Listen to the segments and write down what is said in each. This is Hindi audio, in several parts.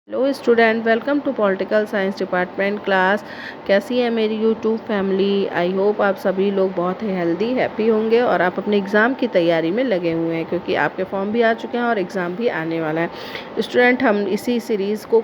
Hello student, welcome to political science department class. कैसी है मेरी यूट्यूब फैमिली? आई होप आप सभी लोग बहुत ही हेल्दी हैप्पी होंगे और आप अपने एग्ज़ाम की तैयारी में लगे हुए हैं, क्योंकि आपके फॉर्म भी आ चुके हैं और एग्ज़ाम भी आने वाला है। स्टूडेंट, हम इसी सीरीज़ को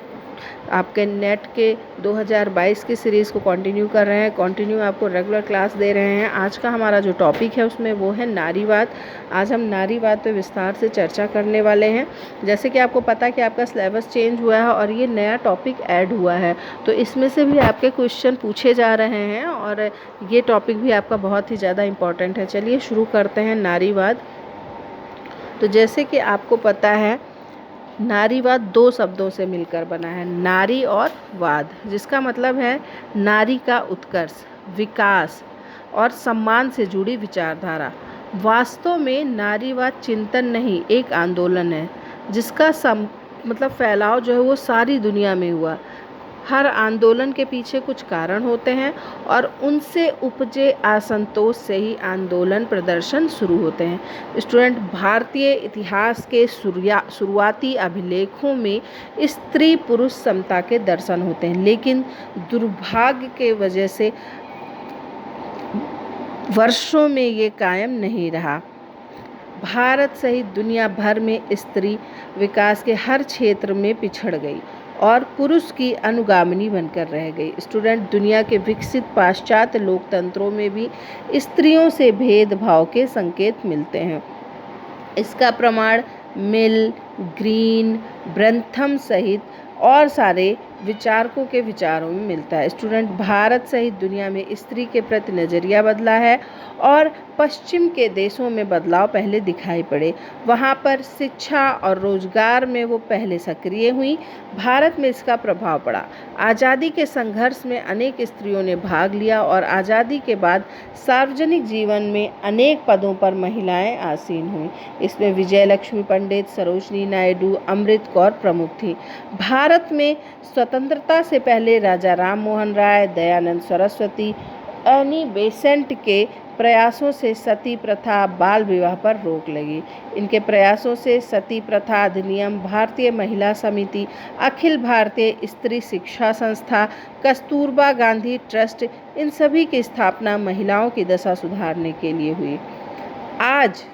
आपके नेट के 2022 की सीरीज़ को कंटिन्यू कर रहे हैं। कंटिन्यू आपको रेगुलर क्लास दे रहे हैं। आज का हमारा जो टॉपिक है उसमें वो है नारीवाद। आज हम नारीवाद पे विस्तार से चर्चा करने वाले हैं। जैसे कि आपको पता है कि आपका सिलेबस चेंज हुआ है और ये नया टॉपिक ऐड हुआ है, तो इसमें से भी आपके क्वेश्चन पूछे जा रहे हैं और ये टॉपिक भी आपका बहुत ही ज़्यादा इम्पॉर्टेंट है। चलिए शुरू करते हैं नारीवाद। तो जैसे कि आपको पता है, नारीवाद दो शब्दों से मिलकर बना है, नारी और वाद, जिसका मतलब है नारी का उत्कर्ष, विकास और सम्मान से जुड़ी विचारधारा। वास्तव में नारीवाद चिंतन नहीं, एक आंदोलन है जिसका फैलाव जो है वो सारी दुनिया में हुआ। हर आंदोलन के पीछे कुछ कारण होते हैं और उनसे उपजे असंतोष से ही आंदोलन प्रदर्शन शुरू होते हैं। स्टूडेंट, भारतीय इतिहास के शुरुआती अभिलेखों में स्त्री पुरुष समता के दर्शन होते हैं, लेकिन दुर्भाग्य के वजह से वर्षों में ये कायम नहीं रहा। भारत सहित दुनिया भर में स्त्री विकास के हर क्षेत्र में पिछड़ गई और पुरुष की अनुगामिनी बनकर रह गई। स्टूडेंट, दुनिया के विकसित पाश्चात्य लोकतंत्रों में भी स्त्रियों से भेदभाव के संकेत मिलते हैं। इसका प्रमाण मिल, ग्रीन, ब्रंथम सहित और सारे विचारकों के विचारों में मिलता है। स्टूडेंट, भारत सहित दुनिया में स्त्री के प्रति नज़रिया बदला है और पश्चिम के देशों में बदलाव पहले दिखाई पड़े। वहाँ पर शिक्षा और रोजगार में वो पहले सक्रिय हुई, भारत में इसका प्रभाव पड़ा। आज़ादी के संघर्ष में अनेक स्त्रियों ने भाग लिया और आज़ादी के बाद सार्वजनिक जीवन में अनेक पदों पर महिलाएं आसीन हुईं। इसमें विजयलक्ष्मी पंडित, सरोजिनी नायडू, अमृत कौर प्रमुख थीं। भारत में स्वतंत्रता से पहले राजा राम मोहन राय, दयानंद सरस्वती, एनी बेसेंट के प्रयासों से सती प्रथा, बाल विवाह पर रोक लगी। इनके प्रयासों से सती प्रथा अधिनियम, भारतीय महिला समिति, अखिल भारतीय स्त्री शिक्षा संस्था, कस्तूरबा गांधी ट्रस्ट, इन सभी की स्थापना महिलाओं की दशा सुधारने के लिए हुई। आज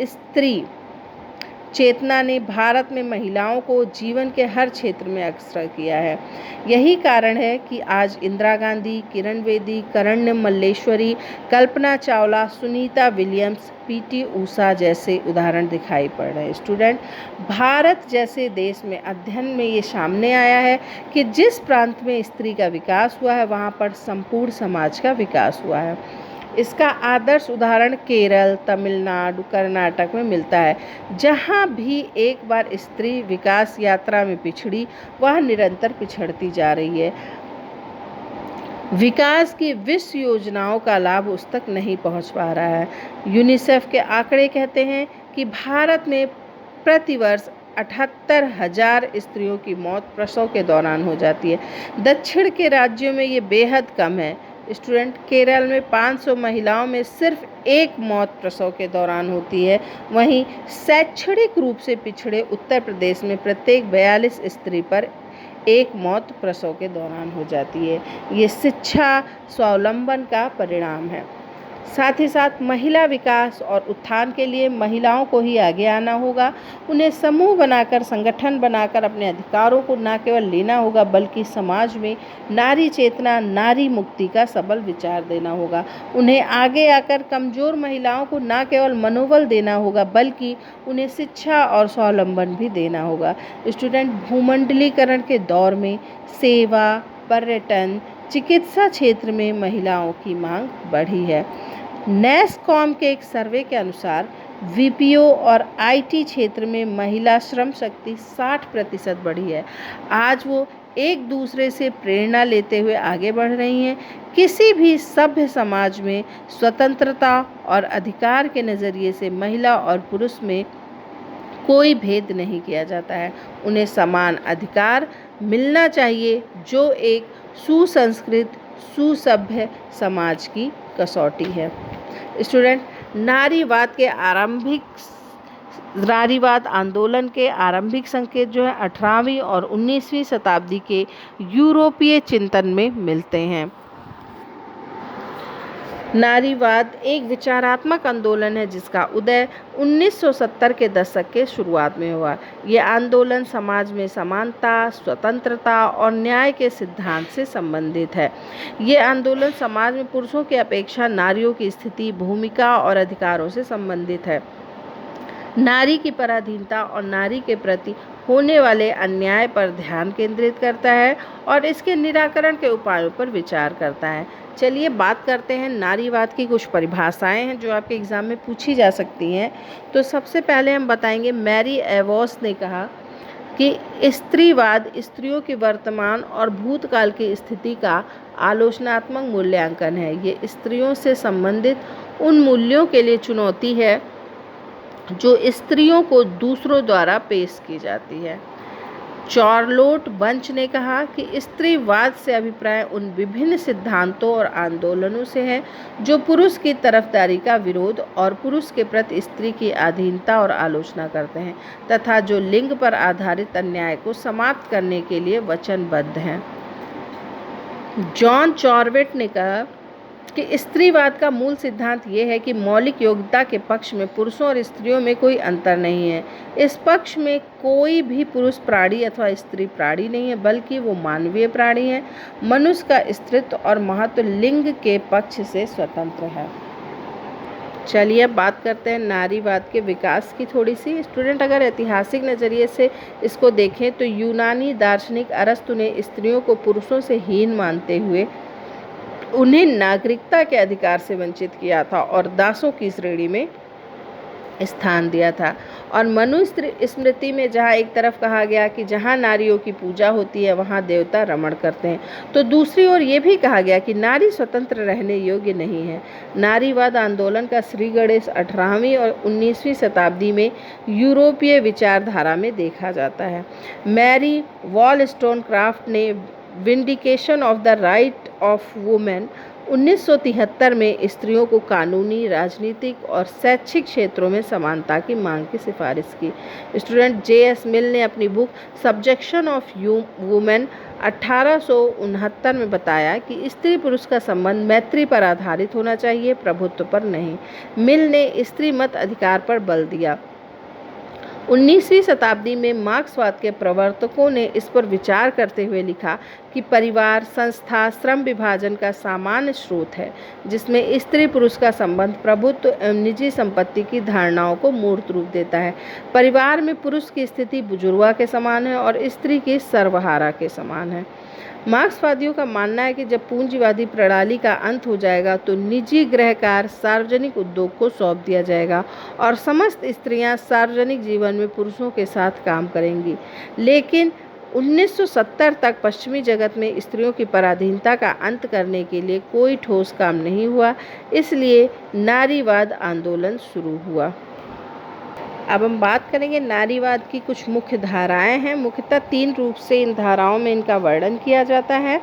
स्त्री चेतना ने भारत में महिलाओं को जीवन के हर क्षेत्र में अग्रसर किया है। यही कारण है कि आज इंदिरा गांधी, किरण बेदी, करण मल्लेश्वरी, कल्पना चावला, सुनीता विलियम्स, पीटी ऊषा जैसे उदाहरण दिखाई पड़ रहे हैं। स्टूडेंट, भारत जैसे देश में अध्ययन में ये सामने आया है कि जिस प्रांत में स्त्री का विकास हुआ है वहाँ पर संपूर्ण समाज का विकास हुआ है। इसका आदर्श उदाहरण केरल, तमिलनाडु, कर्नाटक में मिलता है। जहाँ भी एक बार स्त्री विकास यात्रा में पिछड़ी, वह निरंतर पिछड़ती जा रही है। विकास की विश्व योजनाओं का लाभ उस तक नहीं पहुँच पा रहा है। यूनिसेफ के आंकड़े कहते हैं कि भारत में प्रतिवर्ष 78,000 स्त्रियों की मौत प्रसव के दौरान हो जाती है। दक्षिण के राज्यों में ये बेहद कम है। स्टूडेंट, केरल में 500 महिलाओं में सिर्फ एक मौत प्रसव के दौरान होती है। वहीं शैक्षणिक रूप से पिछड़े उत्तर प्रदेश में प्रत्येक 42 स्त्री पर एक मौत प्रसव के दौरान हो जाती है। ये शिक्षा स्वावलंबन का परिणाम है। साथ ही साथ महिला विकास और उत्थान के लिए महिलाओं को ही आगे आना होगा। उन्हें समूह बनाकर, संगठन बनाकर अपने अधिकारों को न केवल लेना होगा, बल्कि समाज में नारी चेतना, नारी मुक्ति का सबल विचार देना होगा। उन्हें आगे आकर कमज़ोर महिलाओं को न केवल मनोबल देना होगा, बल्कि उन्हें शिक्षा और स्वावलंबन भी देना होगा। स्टूडेंट, भूमंडलीकरण के दौर में सेवा, पर्यटन, चिकित्सा क्षेत्र में महिलाओं की मांग बढ़ी है। नेस्कॉम के एक सर्वे के अनुसार वीपीओ और आईटी क्षेत्र में महिला श्रम शक्ति 60% बढ़ी है। आज वो एक दूसरे से प्रेरणा लेते हुए आगे बढ़ रही हैं। किसी भी सभ्य समाज में स्वतंत्रता और अधिकार के नज़रिए से महिला और पुरुष में कोई भेद नहीं किया जाता है। उन्हें समान अधिकार मिलना चाहिए, जो एक सुसंस्कृत, सुसभ्य समाज की कसौटी है। स्टूडेंट, नारीवाद के आरंभिक नारीवाद आंदोलन के आरंभिक संकेत जो है 18वीं और 19वीं शताब्दी के यूरोपीय चिंतन में मिलते हैं। नारीवाद एक विचारात्मक आंदोलन है जिसका उदय 1970 के दशक के शुरुआत में हुआ। ये आंदोलन समाज में समानता, स्वतंत्रता और न्याय के सिद्धांत से संबंधित है। ये आंदोलन समाज में पुरुषों की अपेक्षा नारियों की स्थिति, भूमिका और अधिकारों से संबंधित है। नारी की पराधीनता और नारी के प्रति होने वाले अन्याय पर ध्यान केंद्रित करता है और इसके निराकरण के उपायों पर विचार करता है। चलिए बात करते हैं नारीवाद की कुछ परिभाषाएं हैं जो आपके एग्जाम में पूछी जा सकती हैं। तो सबसे पहले हम बताएंगे, मैरी एवॉस ने कहा कि स्त्रीवाद स्त्रियों की वर्तमान और भूतकाल की स्थिति का आलोचनात्मक मूल्यांकन है। ये स्त्रियों से संबंधित उन मूल्यों के लिए चुनौती है जो स्त्रियों को दूसरों द्वारा पेश की जाती है। चार्लोट बंच ने कहा कि स्त्रीवाद से अभिप्राय उन विभिन्न सिद्धांतों और आंदोलनों से है जो पुरुष की तरफदारी का विरोध और पुरुष के प्रति स्त्री की अधीनता और आलोचना करते हैं तथा जो लिंग पर आधारित अन्याय को समाप्त करने के लिए वचनबद्ध हैं। जॉन चॉर्वेट ने कहा कि स्त्रीवाद का मूल सिद्धांत ये है कि मौलिक योग्यता के पक्ष में पुरुषों और स्त्रियों में कोई अंतर नहीं है। इस पक्ष में कोई भी पुरुष प्राणी अथवा स्त्री प्राणी नहीं है, बल्कि वो मानवीय प्राणी है। मनुष्य का अस्तित्व और महत्व लिंग के पक्ष से स्वतंत्र है। चलिए अब बात करते हैं नारीवाद के विकास की थोड़ी सी। स्टूडेंट अगर ऐतिहासिक नज़रिए से इसको देखें तो यूनानी दार्शनिक अरस्तु ने स्त्रियों को पुरुषों से हीन मानते हुए उन्हें नागरिकता के अधिकार से वंचित किया था और दासों की श्रेणी में स्थान दिया था। और मनुस्मृति में जहाँ एक तरफ कहा गया कि जहाँ नारियों की पूजा होती है वहाँ देवता रमण करते हैं, तो दूसरी ओर ये भी कहा गया कि नारी स्वतंत्र रहने योग्य नहीं है। नारीवाद आंदोलन का श्री गणेश 18वीं और 19वीं शताब्दी में यूरोपीय विचारधारा में देखा जाता है। मैरी वॉलस्टोनक्राफ्ट ने vindication of the right of women 1973 में स्त्रियों को कानूनी, राजनीतिक और शैक्षिक क्षेत्रों में समानता की मांग की सिफारिश की। Student J.S. मिल ने अपनी बुक सब्जेक्शन ऑफ वुमेन 1869 में बताया कि स्त्री पुरुष का संबंध मैत्री पर आधारित होना चाहिए, प्रभुत्व पर नहीं। मिल ने स्त्री मत अधिकार पर बल दिया। 19वीं शताब्दी में मार्क्सवाद के प्रवर्तकों ने इस पर विचार करते हुए लिखा कि परिवार, संस्था, श्रम विभाजन का सामान्य स्रोत है जिसमें स्त्री पुरुष का संबंध प्रभुत्व एवं निजी संपत्ति की धारणाओं को मूर्त रूप देता है। परिवार में पुरुष की स्थिति बुजुर्गा के समान है और स्त्री की सर्वहारा के समान है। मार्क्सवादियों का मानना है कि जब पूंजीवादी प्रणाली का अंत हो जाएगा तो निजी गृह कार्य सार्वजनिक उद्योग को सौंप दिया जाएगा और समस्त स्त्रियां सार्वजनिक जीवन में पुरुषों के साथ काम करेंगी। लेकिन 1970 तक पश्चिमी जगत में स्त्रियों की पराधीनता का अंत करने के लिए कोई ठोस काम नहीं हुआ, इसलिए नारीवाद आंदोलन शुरू हुआ। अब हम बात करेंगे नारीवाद की कुछ मुख्य धाराएं हैं। मुख्यतः 3 रूप से इन धाराओं में इनका वर्णन किया जाता है।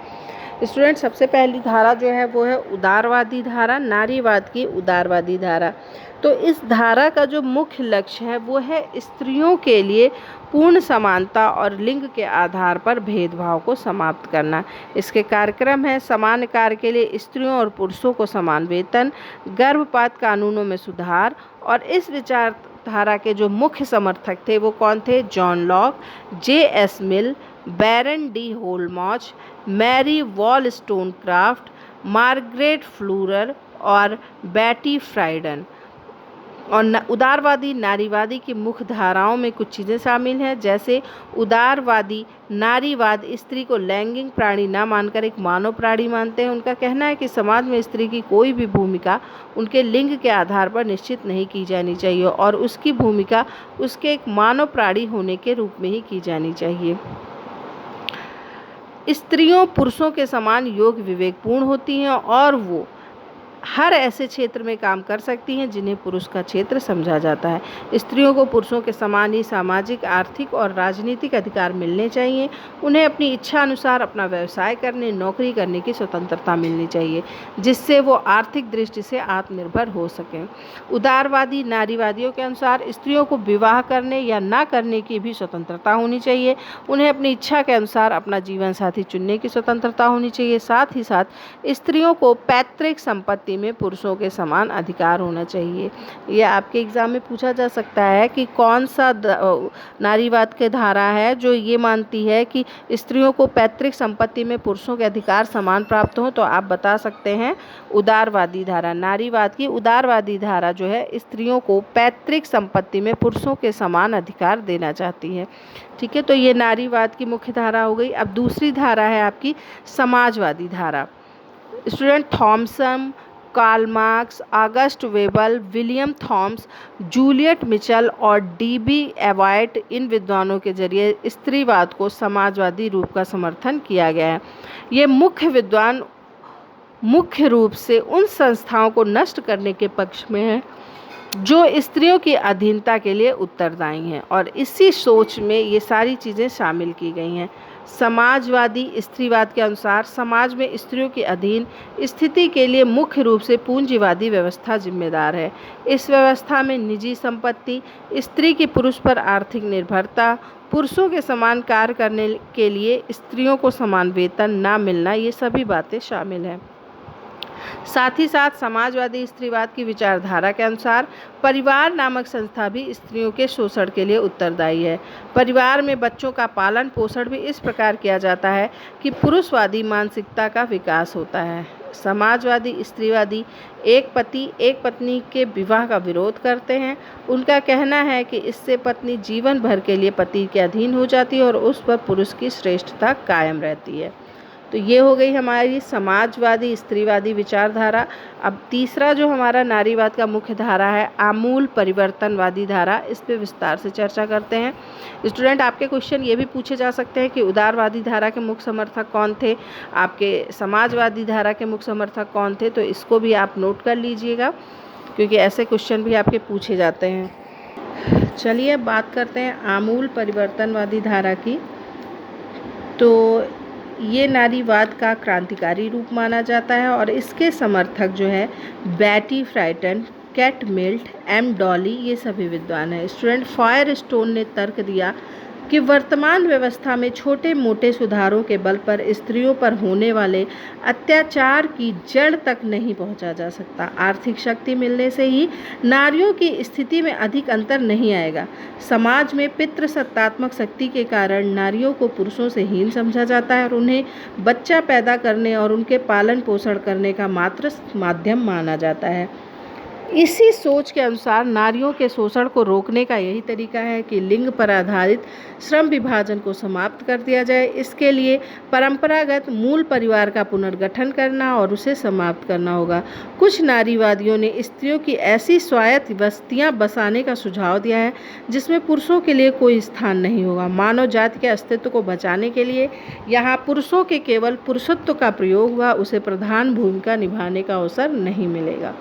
स्टूडेंट सबसे पहली धारा जो है वो है उदारवादी धारा, नारीवाद की उदारवादी धारा। तो इस धारा का जो मुख्य लक्ष्य है वो है स्त्रियों के लिए पूर्ण समानता और लिंग के आधार पर भेदभाव को समाप्त करना। इसके कार्यक्रम है समान कार्य के लिए स्त्रियों और पुरुषों को समान वेतन, गर्भपात कानूनों में सुधार। और इस विचारधारा के जो मुख्य समर्थक थे वो कौन थे? John Locke, J.S. मिल, बैरन डी होलमॉच, मैरी वॉलस्टोनक्राफ्ट, मार्गरेट फ्लूरर और बैटी फ्राइडन। और उदारवादी नारीवादी की मुख्य धाराओं में कुछ चीज़ें शामिल हैं, जैसे उदारवादी नारीवाद स्त्री को लैंगिक प्राणी न मानकर एक मानव प्राणी मानते हैं। उनका कहना है कि समाज में स्त्री की कोई भी भूमिका उनके लिंग के आधार पर निश्चित नहीं की जानी चाहिए और उसकी भूमिका उसके एक मानव प्राणी होने के रूप में ही की जानी चाहिए। स्त्रियों पुरुषों के समान योग्य विवेकपूर्ण होती हैं और वो हर ऐसे क्षेत्र में काम कर सकती हैं जिन्हें पुरुष का क्षेत्र समझा जाता है। स्त्रियों को पुरुषों के समान ही सामाजिक, आर्थिक और राजनीतिक अधिकार मिलने चाहिए। उन्हें अपनी इच्छा अनुसार अपना व्यवसाय करने, नौकरी करने की स्वतंत्रता मिलनी चाहिए, जिससे वो आर्थिक दृष्टि से आत्मनिर्भर हो सकें। उदारवादी नारीवादियों के अनुसार स्त्रियों को विवाह करने या ना करने की भी स्वतंत्रता होनी चाहिए। उन्हें अपनी इच्छा के अनुसार अपना जीवन साथी चुनने की स्वतंत्रता होनी चाहिए। साथ ही साथ स्त्रियों को पैतृक संपत्ति में पुरुषों के समान अधिकार होना चाहिए। ये आपके एग्जाम में पूछा जा सकता है कि कौन सा नारीवाद की धारा है जो ये मानती है कि स्त्रियों को पैतृक संपत्ति में पुरुषों के अधिकार समान प्राप्त हो। तो आप बता सकते हैं उदारवादी धारा। नारीवाद की उदारवादी धारा जो है स्त्रियों को पैतृक संपत्ति में पुरुषों के समान अधिकार देना चाहती है। ठीक है, तो ये नारीवाद की मुख्य धारा हो गई। अब दूसरी धारा है आपकी समाजवादी धारा। Student, Thomson, Karl Marx, August Bebel, William Thompson, Juliet Mitchell और डीबी एवाइट, इन विद्वानों के जरिए स्त्रीवाद को समाजवादी रूप का समर्थन किया गया है। ये मुख्य विद्वान मुख्य रूप से उन संस्थाओं को नष्ट करने के पक्ष में हैं जो स्त्रियों की अधीनता के लिए उत्तरदायी हैं, और इसी सोच में ये सारी चीज़ें शामिल की गई हैं। समाजवादी स्त्रीवाद के अनुसार समाज में स्त्रियों की अधीन स्थिति के लिए मुख्य रूप से पूंजीवादी व्यवस्था जिम्मेदार है। इस व्यवस्था में निजी संपत्ति, स्त्री की पुरुष पर आर्थिक निर्भरता, पुरुषों के समान कार्य करने के लिए स्त्रियों को समान वेतन ना मिलना, ये सभी बातें शामिल हैं। साथ ही साथ समाजवादी स्त्रीवाद की विचारधारा के अनुसार परिवार नामक संस्था भी स्त्रियों के शोषण के लिए उत्तरदायी है। परिवार में बच्चों का पालन पोषण भी इस प्रकार किया जाता है कि पुरुषवादी मानसिकता का विकास होता है। समाजवादी स्त्रीवादी एक पति एक पत्नी के विवाह का विरोध करते हैं। उनका कहना है कि इससे पत्नी जीवन भर के लिए पति के अधीन हो जाती है और उस पर पुरुष की श्रेष्ठता कायम रहती है। तो ये हो गई हमारी समाजवादी स्त्रीवादी विचारधारा। अब तीसरा जो हमारा नारीवाद का मुख्य धारा है, आमूल परिवर्तनवादी धारा, इस पे विस्तार से चर्चा करते हैं। स्टूडेंट, आपके क्वेश्चन ये भी पूछे जा सकते हैं कि उदारवादी धारा के मुख्य समर्थक कौन थे, आपके समाजवादी धारा के मुख्य समर्थक कौन थे, तो इसको भी आप नोट कर लीजिएगा क्योंकि ऐसे क्वेश्चन भी आपके पूछे जाते हैं। चलिए बात करते हैं आमूल परिवर्तनवादी धारा की। तो ये नारीवाद का क्रांतिकारी रूप माना जाता है और इसके समर्थक जो है बैटी फ्राइटन, कैट मिल्ट, एम डॉली, ये सभी विद्वान हैं। स्टूडेंट, फायरस्टोन ने तर्क दिया कि वर्तमान व्यवस्था में छोटे मोटे सुधारों के बल पर स्त्रियों पर होने वाले अत्याचार की जड़ तक नहीं पहुंचा जा सकता। आर्थिक शक्ति मिलने से ही नारियों की स्थिति में अधिक अंतर नहीं आएगा। समाज में पितृसत्तात्मक शक्ति के कारण नारियों को पुरुषों से हीन समझा जाता है और उन्हें बच्चा पैदा करने और उनके पालन पोषण करने का मात्र माध्यम माना जाता है। इसी सोच के अनुसार नारियों के शोषण को रोकने का यही तरीका है कि लिंग पर आधारित श्रम विभाजन को समाप्त कर दिया जाए। इसके लिए परंपरागत मूल परिवार का पुनर्गठन करना और उसे समाप्त करना होगा। कुछ नारीवादियों ने स्त्रियों की ऐसी स्वायत्त बस्तियां बसाने का सुझाव दिया है जिसमें पुरुषों के लिए कोई स्थान नहीं होगा। मानव जाति के अस्तित्व को बचाने के लिए यहाँ पुरुषों के केवल पुरुषत्व का प्रयोग हुआ, उसे प्रधान भूमिका निभाने का अवसर नहीं मिलेगा।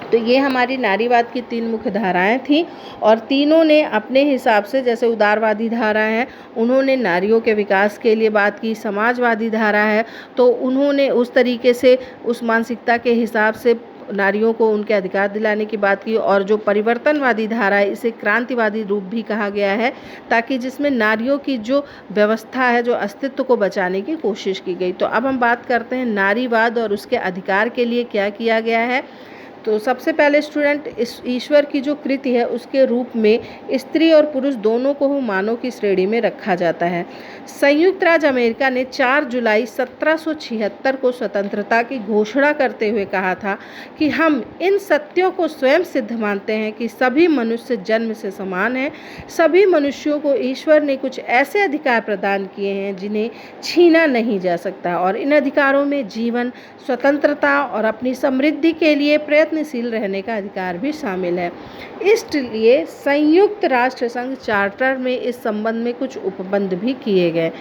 तो ये हमारी नारीवाद की तीन मुख्य धाराएं थीं और तीनों ने अपने हिसाब से, जैसे उदारवादी धारा है उन्होंने नारियों के विकास के लिए बात की, समाजवादी धारा है तो उन्होंने उस तरीके से उस मानसिकता के हिसाब से नारियों को उनके अधिकार दिलाने की बात की, और जो परिवर्तनवादी धारा है इसे क्रांतिवादी रूप भी कहा गया है ताकि जिसमें नारियों की जो व्यवस्था है, जो अस्तित्व को बचाने की कोशिश की गई। तो अब हम बात करते हैं नारीवाद और उसके अधिकार के लिए क्या किया गया है। तो सबसे पहले स्टूडेंट, इस ईश्वर की जो कृति है उसके रूप में स्त्री और पुरुष दोनों को मानव की श्रेणी में रखा जाता है। संयुक्त राज्य अमेरिका ने 4 जुलाई 1776 को स्वतंत्रता की घोषणा करते हुए कहा था कि हम इन सत्यों को स्वयं सिद्ध मानते हैं कि सभी मनुष्य जन्म से समान हैं। सभी मनुष्यों को ईश्वर ने कुछ ऐसे अधिकार प्रदान किए हैं जिन्हें छीना नहीं जा सकता और इन अधिकारों में जीवन, स्वतंत्रता और अपनी समृद्धि के लिए प्रयत्नशील रहने का अधिकार भी शामिल है। इसलिए संयुक्त राष्ट्र संघ चार्टर में इस संबंध में कुछ उपबंध भी किए गए।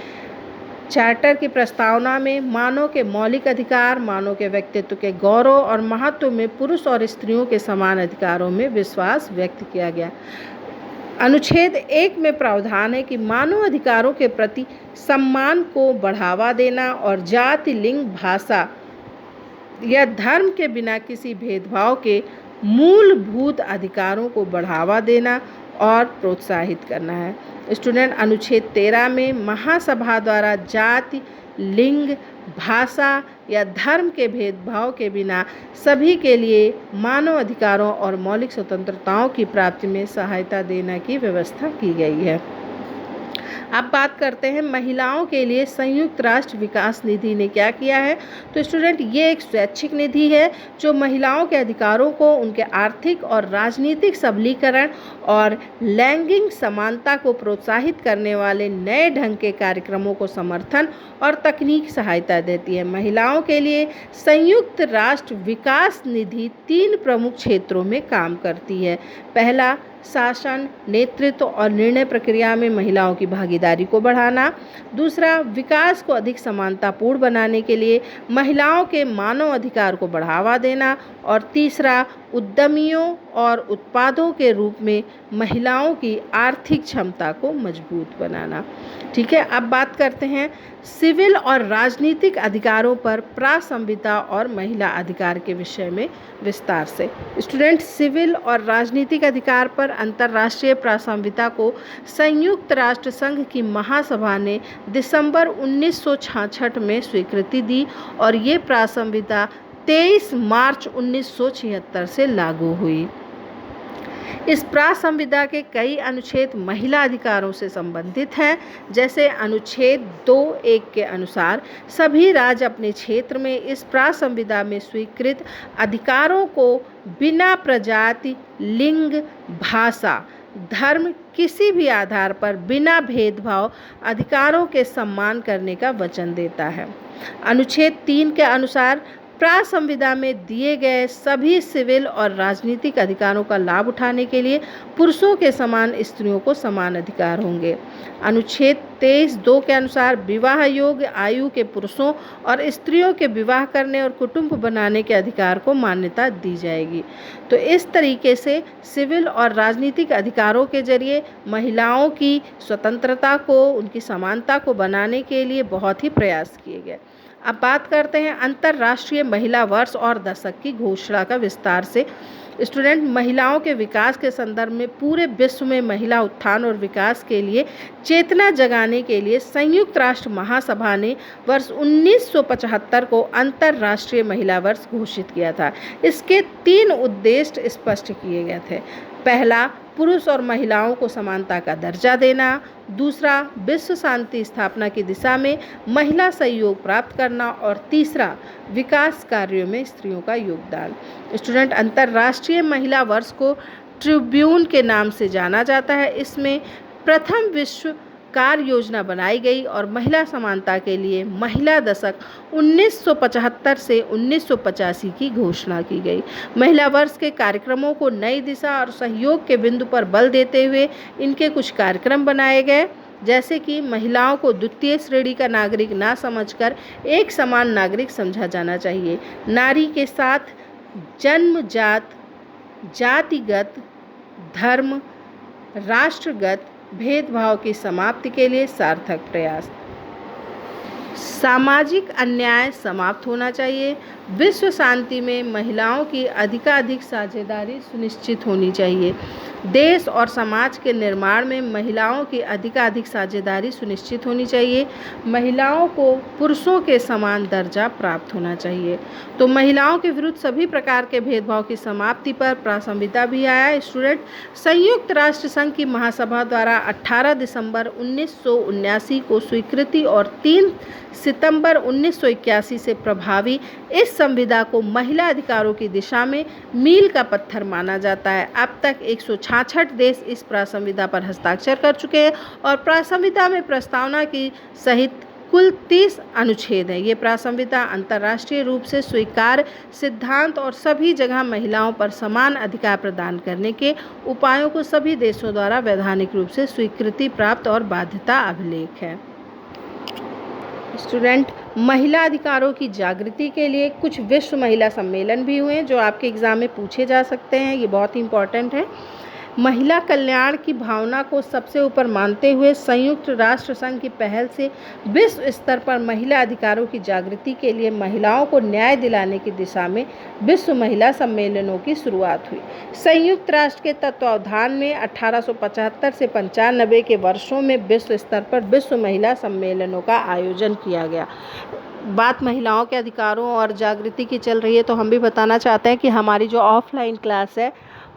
चार्टर की प्रस्तावना में मानव के मौलिक अधिकार, मानव के व्यक्तित्व के गौरव और महत्व में पुरुष और स्त्रियों के समान अधिकारों में विश्वास व्यक्त किया गया। अनुच्छेद 1 में प्रावधान है कि मानव अधिकारों के प्रति सम्मान को बढ़ावा देना और जाति, लिंग, भाषा या धर्म के बिना किसी भेदभाव के मूलभूत अधिकारों को बढ़ावा देना और प्रोत्साहित करना है। स्टूडेंट, अनुच्छेद 13 में महासभा द्वारा जाति, लिंग, भाषा या धर्म के भेदभाव के बिना सभी के लिए मानव अधिकारों और मौलिक स्वतंत्रताओं की प्राप्ति में सहायता देने की व्यवस्था की गई है। अब बात करते हैं महिलाओं के लिए संयुक्त राष्ट्र विकास निधि ने क्या किया है। तो स्टूडेंट, ये एक स्वैच्छिक निधि है जो महिलाओं के अधिकारों को, उनके आर्थिक और राजनीतिक सबलीकरण और लैंगिक समानता को प्रोत्साहित करने वाले नए ढंग के कार्यक्रमों को समर्थन और तकनीक सहायता देती है। महिलाओं के लिए संयुक्त राष्ट्र विकास निधि 3 प्रमुख क्षेत्रों में काम करती है। पहला, शासन, नेतृत्व और निर्णय प्रक्रिया में महिलाओं की भागीदारी को बढ़ाना। दूसरा, विकास को अधिक समानतापूर्ण बनाने के लिए महिलाओं के मानव अधिकार को बढ़ावा देना। और तीसरा, उद्यमियों और उत्पादों के रूप में महिलाओं की आर्थिक क्षमता को मजबूत बनाना। ठीक है, अब बात करते हैं सिविल और राजनीतिक अधिकारों पर प्रासंविता और महिला अधिकार के विषय में विस्तार से। स्टूडेंट, सिविल और राजनीतिक अधिकार पर अंतर्राष्ट्रीय प्रासंविता को संयुक्त राष्ट्र संघ की महासभा ने दिसंबर 1966 में स्वीकृति दी और ये प्रासंविता 23 मार्च 1976 से लागू हुई। इस प्रासंविदा के कई अनुच्छेद महिला अधिकारों से संबंधित हैं। जैसे अनुच्छेद 2(1) के अनुसार सभी राज्य अपने क्षेत्र में इस प्रासंविदा में स्वीकृत अधिकारों को बिना प्रजाति, लिंग, भाषा, धर्म किसी भी आधार पर बिना भेदभाव अधिकारों के सम्मान करने का वचन देता है। अनुच्छेद 3 के अनुसार प्रासंविदा में दिए गए सभी सिविल और राजनीतिक अधिकारों का लाभ उठाने के लिए पुरुषों के समान स्त्रियों को समान अधिकार होंगे। अनुच्छेद 23(2) के अनुसार विवाह योग्य आयु के पुरुषों और स्त्रियों के विवाह करने और कुटुंब बनाने के अधिकार को मान्यता दी जाएगी। तो इस तरीके से सिविल और राजनीतिक अधिकारों के जरिए महिलाओं की स्वतंत्रता को, उनकी समानता को बनाने के लिए बहुत ही प्रयास किए गए। अब बात करते हैं अंतर्राष्ट्रीय महिला वर्ष और दशक की घोषणा का विस्तार से। स्टूडेंट, महिलाओं के विकास के संदर्भ में पूरे विश्व में महिला उत्थान और विकास के लिए चेतना जगाने के लिए संयुक्त राष्ट्र महासभा ने वर्ष 1975 को अंतर्राष्ट्रीय महिला वर्ष घोषित किया था। इसके 3 उद्देश्य स्पष्ट किए गए थे। पहला, पुरुष और महिलाओं को समानता का दर्जा देना। दूसरा, विश्व शांति स्थापना की दिशा में महिला सहयोग प्राप्त करना। और तीसरा, विकास कार्यों में स्त्रियों का योगदान। स्टूडेंट, अंतर्राष्ट्रीय महिला वर्ष को ट्रिब्यून के नाम से जाना जाता है। इसमें प्रथम विश्व कार्य योजना बनाई गई और महिला समानता के लिए महिला दशक 1975 से 1985 की घोषणा की गई। महिला वर्ष के कार्यक्रमों को नई दिशा और सहयोग के बिंदु पर बल देते हुए इनके कुछ कार्यक्रम बनाए गए, जैसे कि महिलाओं को द्वितीय श्रेणी का नागरिक ना समझकर एक समान नागरिक समझा जाना चाहिए। नारी के साथ जन्मजात, जातिगत, धर्म, राष्ट्रगत भेदभाव की समाप्ति के लिए सार्थक प्रयास। सामाजिक अन्याय समाप्त होना चाहिए। विश्व शांति में महिलाओं की अधिकाधिक साझेदारी सुनिश्चित होनी चाहिए। देश और समाज के निर्माण में महिलाओं की अधिकाधिक साझेदारी सुनिश्चित होनी चाहिए। महिलाओं को पुरुषों के समान दर्जा प्राप्त होना चाहिए। तो महिलाओं के विरुद्ध सभी प्रकार के भेदभाव की समाप्ति पर प्रासंविता भी आया। स्टूडेंट, संयुक्त राष्ट्र संघ की महासभा द्वारा 18 दिसंबर 1979 को स्वीकृति और 3 सितंबर 1981 से प्रभावी इस संविदा को महिला अधिकारों की दिशा में मील का पत्थर माना जाता है। अब तक 166 देश इस प्रासंविदा पर हस्ताक्षर कर चुके हैं और प्रासंविदा में प्रस्तावना की सहित कुल 30 अनुच्छेद हैं। ये प्रासंविदा अंतर्राष्ट्रीय रूप से स्वीकार्य सिद्धांत और सभी जगह महिलाओं पर समान अधिकार प्रदान करने के उपायों को सभी देशों द्वारा वैधानिक रूप से स्वीकृति प्राप्त और बाध्यता अभिलेख है। स्टूडेंट, महिला अधिकारों की जागृति के लिए कुछ विश्व महिला सम्मेलन भी हुए हैं जो आपके एग्ज़ाम में पूछे जा सकते हैं। ये बहुत ही इम्पॉर्टेंट है। महिला कल्याण की भावना को सबसे ऊपर मानते हुए संयुक्त राष्ट्र संघ की पहल से विश्व स्तर पर महिला अधिकारों की जागृति के लिए महिलाओं को न्याय दिलाने की दिशा में विश्व महिला सम्मेलनों की शुरुआत हुई। संयुक्त राष्ट्र के तत्वावधान में 1875 से 95 के वर्षों में विश्व स्तर पर विश्व महिला सम्मेलनों का आयोजन किया गया। बात महिलाओं के अधिकारों और जागृति की चल रही है तो हम भी बताना चाहते हैं कि हमारी जो ऑफलाइन क्लास है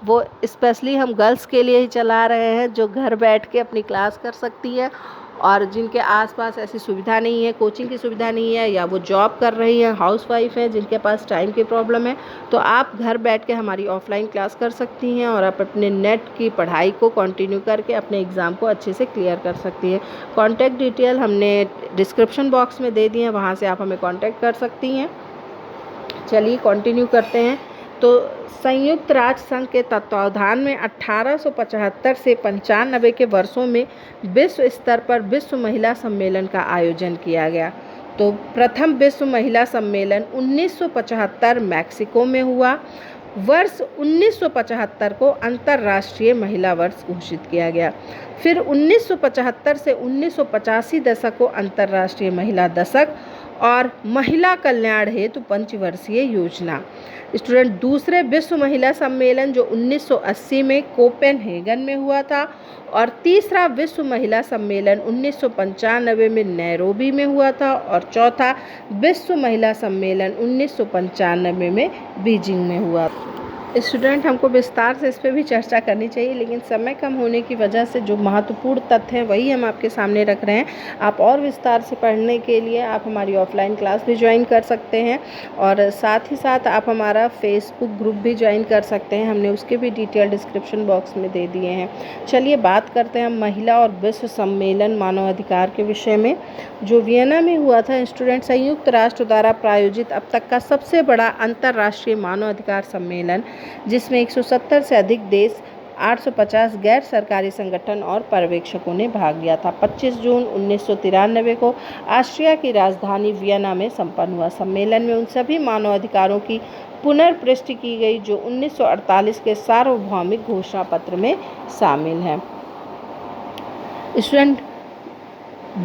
वो स्पेशली हम गर्ल्स के लिए ही चला रहे हैं, जो घर बैठ के अपनी क्लास कर सकती है और जिनके आसपास ऐसी सुविधा नहीं है, कोचिंग की सुविधा नहीं है, या वो जॉब कर रही हैं, हाउसवाइफ हैं, जिनके पास टाइम की प्रॉब्लम है, तो आप घर बैठ के हमारी ऑफलाइन क्लास कर सकती हैं और आप अपने नेट की पढ़ाई को कंटिन्यू करके अपने एग्ज़ाम को अच्छे से क्लियर कर सकती हैं। कॉन्टैक्ट डिटेल हमने डिस्क्रिप्शन बॉक्स में दे दी है, वहाँ से आप हमें कॉन्टैक्ट कर सकती हैं। चलिए कंटिन्यू करते हैं। तो संयुक्त राष्ट्र संघ के तत्वावधान में 1875 से 95 के वर्षों में विश्व स्तर पर विश्व महिला सम्मेलन का आयोजन किया गया। तो प्रथम विश्व महिला सम्मेलन 1975 मैक्सिको में हुआ। वर्ष 1975 को अंतर्राष्ट्रीय महिला वर्ष घोषित किया गया। फिर 1975 से 1985 दशक को अंतर्राष्ट्रीय महिला दशक और महिला कल्याण हेतु पंचवर्षीय योजना। स्टूडेंट, दूसरे विश्व महिला सम्मेलन जो 1980 में कोपेनहेगन में हुआ था और तीसरा विश्व महिला सम्मेलन 1995 में नैरोबी में हुआ था और चौथा विश्व महिला सम्मेलन 1995 में बीजिंग में हुआ था। स्टूडेंट, हमको विस्तार से इस पर भी चर्चा करनी चाहिए, लेकिन समय कम होने की वजह से जो महत्वपूर्ण तथ्य हैं वही हम आपके सामने रख रहे हैं। आप और विस्तार से पढ़ने के लिए आप हमारी ऑफलाइन क्लास भी ज्वाइन कर सकते हैं और साथ ही साथ आप हमारा फेसबुक ग्रुप भी ज्वाइन कर सकते हैं। हमने उसके भी डिटेल डिस्क्रिप्शन बॉक्स में दे दिए हैं। चलिए बात करते हैं महिला और विश्व सम्मेलन मानवाधिकार के विषय में, जो वियना में हुआ था। स्टूडेंट, संयुक्त राष्ट्र द्वारा प्रायोजित अब तक का सबसे बड़ा अंतर्राष्ट्रीय मानवाधिकार सम्मेलन, जिसमें 170 से अधिक देश, 850 गैर सरकारी संगठन और पर्यवेक्षकों ने भाग लिया था। 25 जून 1993 को ऑस्ट्रिया की राजधानी वियना में संपन्न हुआ। सम्मेलन में उन सभी मानवाधिकारों की पुनर्पुष्टि की गई जो 1948 के सार्वभौमिक घोषणा पत्र में शामिल हैं। स्टूडेंट,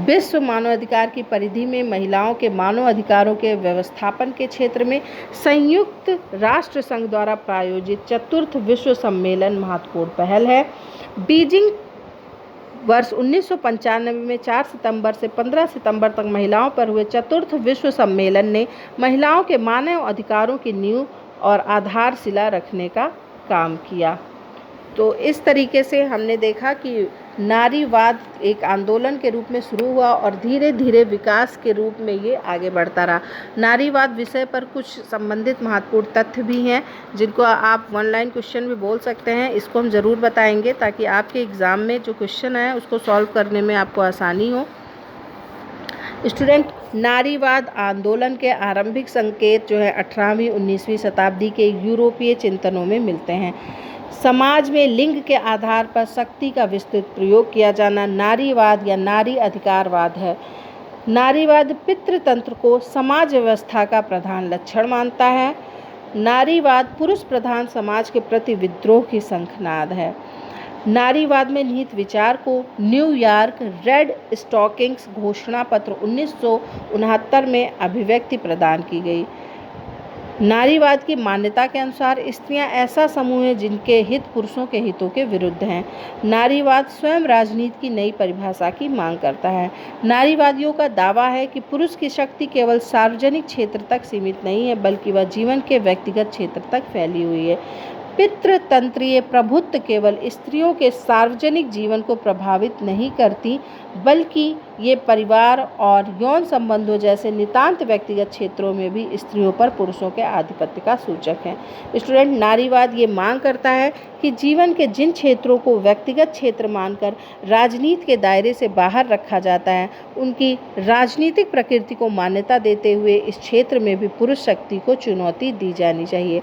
विश्व मानवाधिकार की परिधि में महिलाओं के मानव अधिकारों के व्यवस्थापन के क्षेत्र में संयुक्त राष्ट्र संघ द्वारा प्रायोजित चतुर्थ विश्व सम्मेलन महत्वपूर्ण पहल है। बीजिंग वर्ष 1995 में 4 सितंबर से 15 सितंबर तक महिलाओं पर हुए चतुर्थ विश्व सम्मेलन ने महिलाओं के मानव अधिकारों की नींव और आधारशिला रखने का काम किया। तो इस तरीके से हमने देखा कि नारीवाद एक आंदोलन के रूप में शुरू हुआ और धीरे धीरे विकास के रूप में ये आगे बढ़ता रहा। नारीवाद विषय पर कुछ संबंधित महत्वपूर्ण तथ्य भी हैं जिनको आप ऑनलाइन क्वेश्चन भी बोल सकते हैं। इसको हम ज़रूर बताएंगे ताकि आपके एग्ज़ाम में जो क्वेश्चन है उसको सॉल्व करने में आपको आसानी हो। स्टूडेंट, नारीवाद आंदोलन के आरंभिक संकेत जो है 18वीं 19वीं शताब्दी के यूरोपीय चिंतनों में मिलते हैं। समाज में लिंग के आधार पर शक्ति का विस्तृत प्रयोग किया जाना नारीवाद या नारी अधिकारवाद है। नारीवाद पितृतंत्र को समाज व्यवस्था का प्रधान लक्षण मानता है। नारीवाद पुरुष प्रधान समाज के प्रति विद्रोह की शंखनाद है। नारीवाद में निहित विचार को न्यूयॉर्क रेड स्टॉकिंग्स घोषणा पत्र 1969 में अभिव्यक्ति प्रदान की गई। नारीवाद की मान्यता के अनुसार स्त्रियां ऐसा समूह है जिनके हित पुरुषों के हितों के विरुद्ध हैं। नारीवाद स्वयं राजनीति की नई परिभाषा की मांग करता है। नारीवादियों का दावा है कि पुरुष की शक्ति केवल सार्वजनिक क्षेत्र तक सीमित नहीं है बल्कि वह जीवन के व्यक्तिगत क्षेत्र तक फैली हुई है। पितृतंत्रीय प्रभुत्व केवल स्त्रियों के सार्वजनिक जीवन को प्रभावित नहीं करती बल्कि ये परिवार और यौन संबंधों जैसे नितांत व्यक्तिगत क्षेत्रों में भी स्त्रियों पर पुरुषों के आधिपत्य का सूचक है। स्टूडेंट, नारीवाद ये मांग करता है कि जीवन के जिन क्षेत्रों को व्यक्तिगत क्षेत्र मानकर राजनीति के दायरे से बाहर रखा जाता है उनकी राजनीतिक प्रकृति को मान्यता देते हुए इस क्षेत्र में भी पुरुष शक्ति को चुनौती दी जानी चाहिए।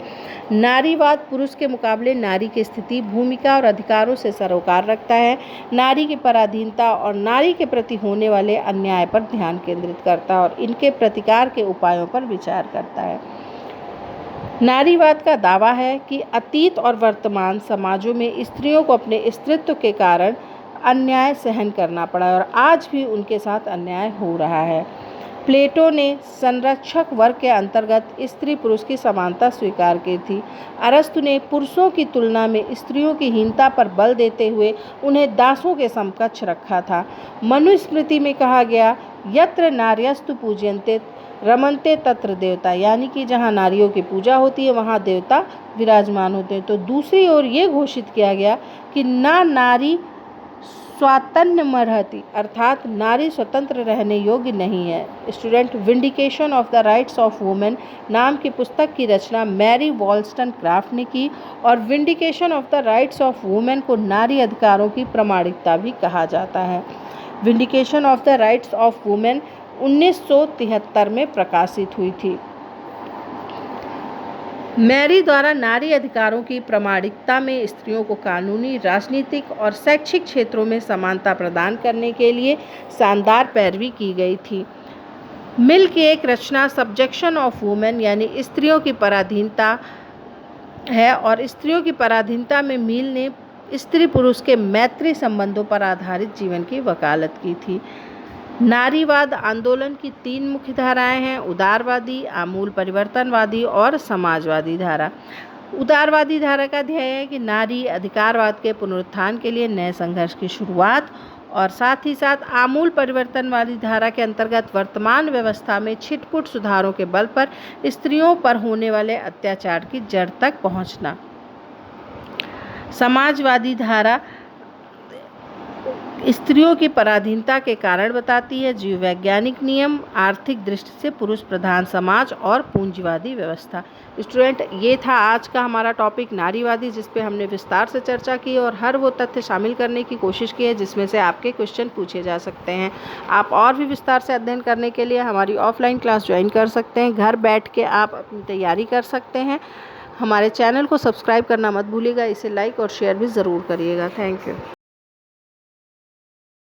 नारीवाद पुरुष के मुकाबले नारी की स्थिति, भूमिका और अधिकारों से सरोकार रखता है। नारी की पराधीनता और नारी के प्रति होने वाले अन्याय पर ध्यान केंद्रित करता है और इनके प्रतिकार के उपायों पर विचार करता है। नारीवाद का दावा है कि अतीत और वर्तमान समाजों में स्त्रियों को अपने स्त्रीत्व के कारण अन्याय सहन करना पड़ा है और आज भी उनके साथ अन्याय हो रहा है। प्लेटो ने संरक्षक वर्ग के अंतर्गत स्त्री पुरुष की समानता स्वीकार की थी। अरस्तु ने पुरुषों की तुलना में स्त्रियों की हीनता पर बल देते हुए उन्हें दासों के समकक्ष रखा था। मनुस्मृति में कहा गया, यत्र नार्यस्तु पूज्यन्ते रमन्ते तत्र देवता, यानी कि जहाँ नारियों की पूजा होती है वहाँ देवता विराजमान होते हैं। तो दूसरी ओर ये घोषित किया गया कि ना नारी स्वातन्यमर्हति, अर्थात नारी स्वतंत्र रहने योग्य नहीं है। Student, vindication of the rights of women नाम की पुस्तक की रचना मैरी वॉलस्टनक्राफ्ट ने की और vindication of the rights of women को नारी अधिकारों की प्रामाणिकता भी कहा जाता है। Vindication of the rights of women 1973 में प्रकाशित हुई थी। मैरी द्वारा नारी अधिकारों की प्रामाणिकता में स्त्रियों को कानूनी, राजनीतिक और शैक्षिक क्षेत्रों में समानता प्रदान करने के लिए शानदार पैरवी की गई थी। मिल की एक रचना सब्जेक्शन ऑफ वुमेन यानी स्त्रियों की पराधीनता है और स्त्रियों की पराधीनता में मिल ने स्त्री पुरुष के मैत्री संबंधों पर आधारित जीवन की वकालत की थी। नारीवाद आंदोलन की 3 मुख्य धाराएं हैं, उदारवादी, आमूल परिवर्तनवादी और समाजवादी धारा। उदारवादी धारा का ध्येय है कि नारी अधिकारवाद के पुनरुत्थान के लिए नए संघर्ष की शुरुआत और साथ ही साथ आमूल परिवर्तनवादी धारा के अंतर्गत वर्तमान व्यवस्था में छिटपुट सुधारों के बल पर स्त्रियों पर होने वाले अत्याचार की जड़ तक पहुंचना। समाजवादी धारा स्त्रियों की पराधीनता के कारण बताती है, जीव वैज्ञानिक नियम, आर्थिक दृष्टि से पुरुष प्रधान समाज और पूंजीवादी व्यवस्था। स्टूडेंट, ये था आज का हमारा टॉपिक नारीवादी, जिस पे हमने विस्तार से चर्चा की और हर वो तथ्य शामिल करने की कोशिश की है जिसमें से आपके क्वेश्चन पूछे जा सकते हैं। आप और भी विस्तार से अध्ययन करने के लिए हमारी ऑफलाइन क्लास ज्वाइन कर सकते हैं। घर बैठ के आप अपनी तैयारी कर सकते हैं। हमारे चैनल को सब्सक्राइब करना मत भूलिएगा, इसे लाइक और शेयर भी ज़रूर करिएगा। Thank you.